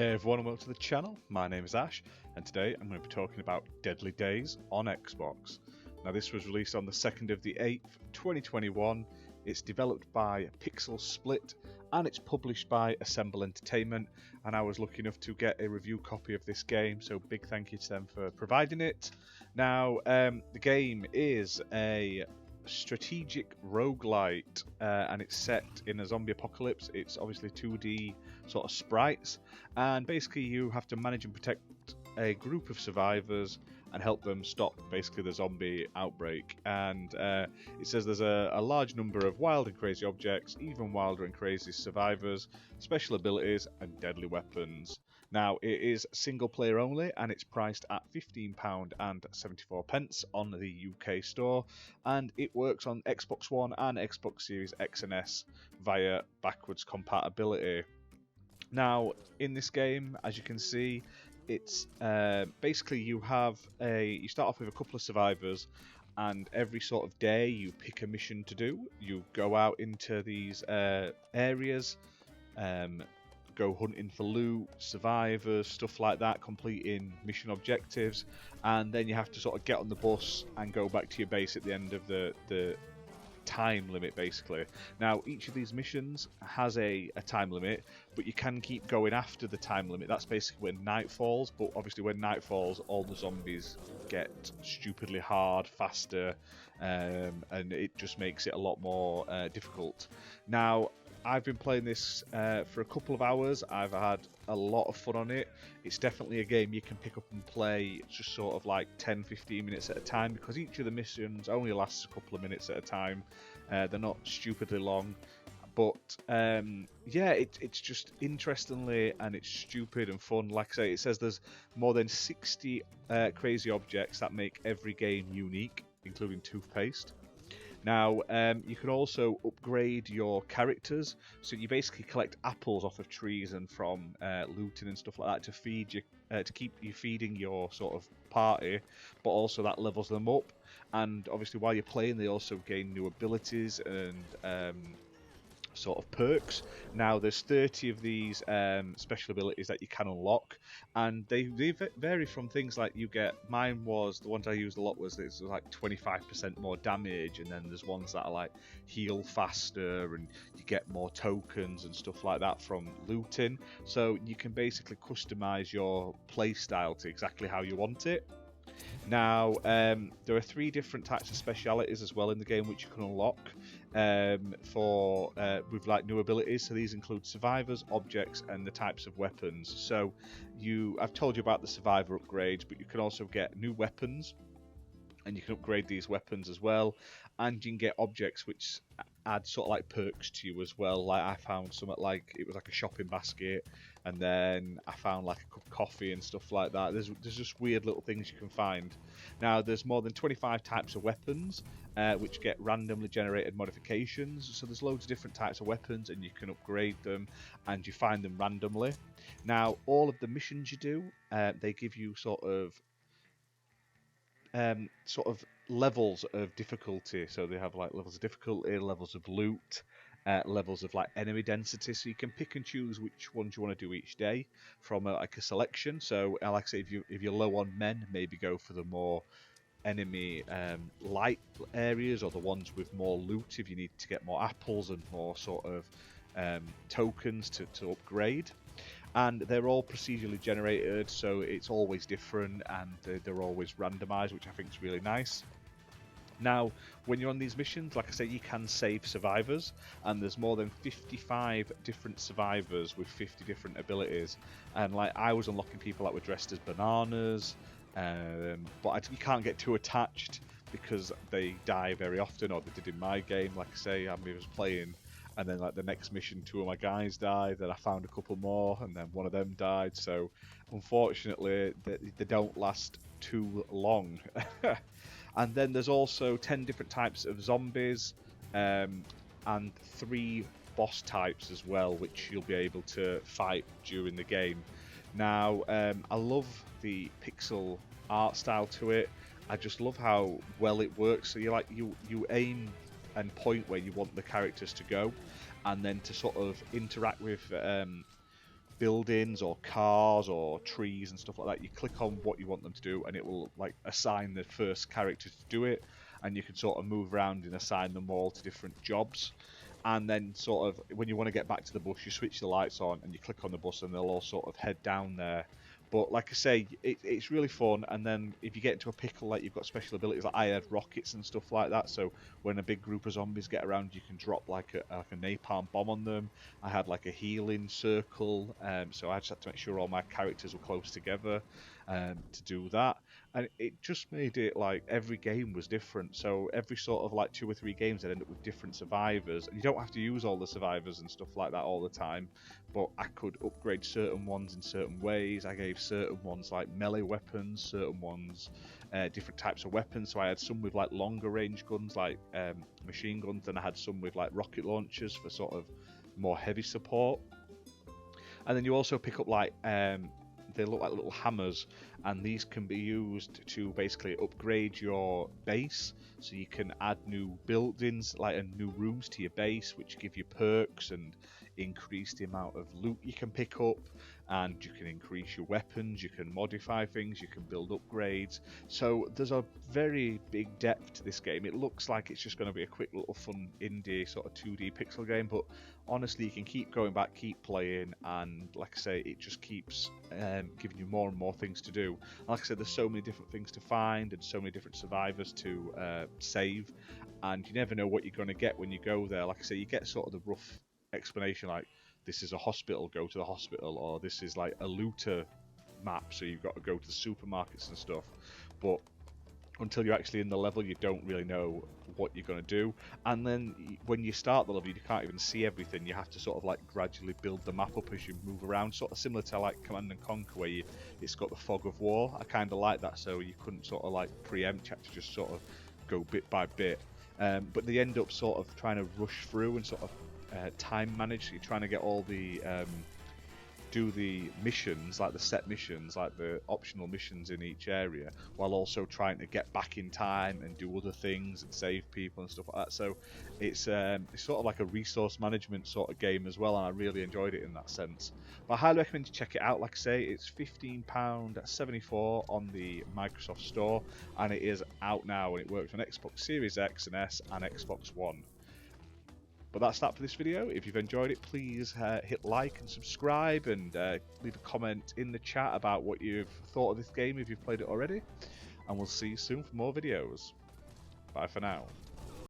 Hey everyone and welcome to the channel. My name is Ash and today I'm going to be talking about Deadly Days on Xbox. Now this was released on the 2nd of the 8th, 2021. It's developed by Pixel Split and it's published by Assemble Entertainment, and I was lucky enough to get a review copy of this game, so big thank you to them for providing it. Now the game is a strategic roguelite and it's set in a zombie apocalypse. It's obviously 2D sort of sprites, and basically you have to manage and protect a group of survivors and help them stop basically the zombie outbreak. And it says there's a large number of wild and crazy objects, even wilder and crazy survivors, special abilities and deadly weapons. Now it is single player only and it's priced at £15.74 on the UK store, and it works on Xbox One and Xbox Series X and S via backwards compatibility. Now in this game, as you can see, it's basically you start off with a couple of survivors, and every sort of day you pick a mission to do. You go out into these areas, go hunting for loot, survivors, stuff like that, completing mission objectives, and then you have to sort of get on the bus and go back to your base at the end of the time limit basically. Now each of these missions has a time limit, but you can keep going after the time limit. That's basically when night falls, but obviously when night falls all the zombies get stupidly hard, faster, and it just makes it a lot more difficult. Now I've been playing this for a couple of hours. I've had a lot of fun on it. It's definitely a game you can pick up and play just sort of like 10-15 minutes at a time, because each of the missions only lasts a couple of minutes at a time. They're not stupidly long, but yeah, it's just interestingly, and it's stupid and fun. Like I say, it says there's more than 60 crazy objects that make every game unique, including toothpaste. Now, you can also upgrade your characters, so you basically collect apples off of trees and from looting and stuff like that to feed you, to keep you feeding your sort of party, but also that levels them up. And obviously, while you're playing, they also gain new abilities and sort of perks. Now there's 30 of these special abilities that you can unlock, and they vary from things like you get, mine was, the ones I used a lot was it's like 25% more damage, and then there's ones that are like heal faster and you get more tokens and stuff like that from looting. So you can basically customize your playstyle to exactly how you want it. Now there are 3 different types of specialities as well in the game which you can unlock with like new abilities. So these include survivors, objects, and the types of weapons. So I've told you about the survivor upgrades, but you can also get new weapons, and you can upgrade these weapons as well, and you can get objects which add sort of like perks to you as well. Like I found something like, it was like a shopping basket, and then I found like a cup of coffee and stuff like that. There's just weird little things you can find. Now there's more than 25 types of weapons which get randomly generated modifications. So there's loads of different types of weapons and you can upgrade them, and you find them randomly. Now all of the missions you do, they give you sort of levels of difficulty. So they have like levels of difficulty, levels of loot, levels of like enemy density, so you can pick and choose which ones you want to do each day from like a selection. So like I say, if you're low on men, maybe go for the more enemy light areas, or the ones with more loot if you need to get more apples and more sort of tokens to upgrade. And they're all procedurally generated, so it's always different, and they're always randomized, which I think is really nice. Now, when you're on these missions, like I say, you can save survivors, and there's more than 55 different survivors with 50 different abilities. And like I was unlocking people that were dressed as bananas, but you can't get too attached because they die very often, or they did in my game. Like I say, I was playing, and then like the next mission 2 of my guys died, then I found a couple more, and then one of them died. So unfortunately they don't last too long. And then there's also 10 different types of zombies, and 3 boss types as well, which you'll be able to fight during the game. Now I love the pixel art style to it. I just love how well it works. So you aim and point where you want the characters to go, and then to sort of interact with buildings or cars or trees and stuff like that. You click on what you want them to do, and it will like assign the first character to do it, and you can sort of move around and assign them all to different jobs. And then sort of when you want to get back to the bus, you switch the lights on and you click on the bus, and they'll all sort of head down there. But like I say, it's really fun. And then if you get into a pickle, like you've got special abilities, like I had rockets and stuff like that. So when a big group of zombies get around, you can drop like a napalm bomb on them. I had like a healing circle, so I just had to make sure all my characters were close together to do that. And it just made it like every game was different. So every sort of like 2 or 3 games, I'd end up with different survivors. And you don't have to use all the survivors and stuff like that all the time, but I could upgrade certain ones in certain ways. I gave certain ones like melee weapons, certain ones different types of weapons. So I had some with like longer range guns, like machine guns, and I had some with like rocket launchers for sort of more heavy support. And then you also pick up like they look like little hammers, and these can be used to basically upgrade your base. So you can add new buildings, like new rooms to your base, which give you perks and increase the amount of loot you can pick up, and you can increase your weapons, you can modify things, you can build upgrades. So there's a very big depth to this game. It looks like it's just going to be a quick little fun indie sort of 2D pixel game, but honestly you can keep going back, keep playing, and like I say, it just keeps giving you more and more things to do. And like I said, there's so many different things to find and so many different survivors to save, and you never know what you're going to get when you go there. Like I say, you get sort of the rough explanation, like this is a hospital, go to the hospital, or this is like a looter map, so you've got to go to the supermarkets and stuff. But until you're actually in the level, you don't really know what you're going to do. And then when you start the level, you can't even see everything. You have to sort of like gradually build the map up as you move around, sort of similar to like Command and Conquer, where it's got the fog of war. I kind of like that, so you couldn't sort of like preempt, you had to just sort of go bit by bit. But they end up sort of trying to rush through and sort of time manage. So you're trying to get all the do the missions, like the set missions, like the optional missions in each area, while also trying to get back in time and do other things and save people and stuff like that. So it's sort of like a resource management sort of game as well, and I really enjoyed it in that sense. But I highly recommend you check it out. Like I say, it's £15.74 on the Microsoft Store, and it is out now, and it works on Xbox Series X and S and Xbox One. But that's that for this video. If you've enjoyed it, please hit like and subscribe, and leave a comment in the chat about what you've thought of this game if you've played it already. And we'll see you soon for more videos. Bye for now.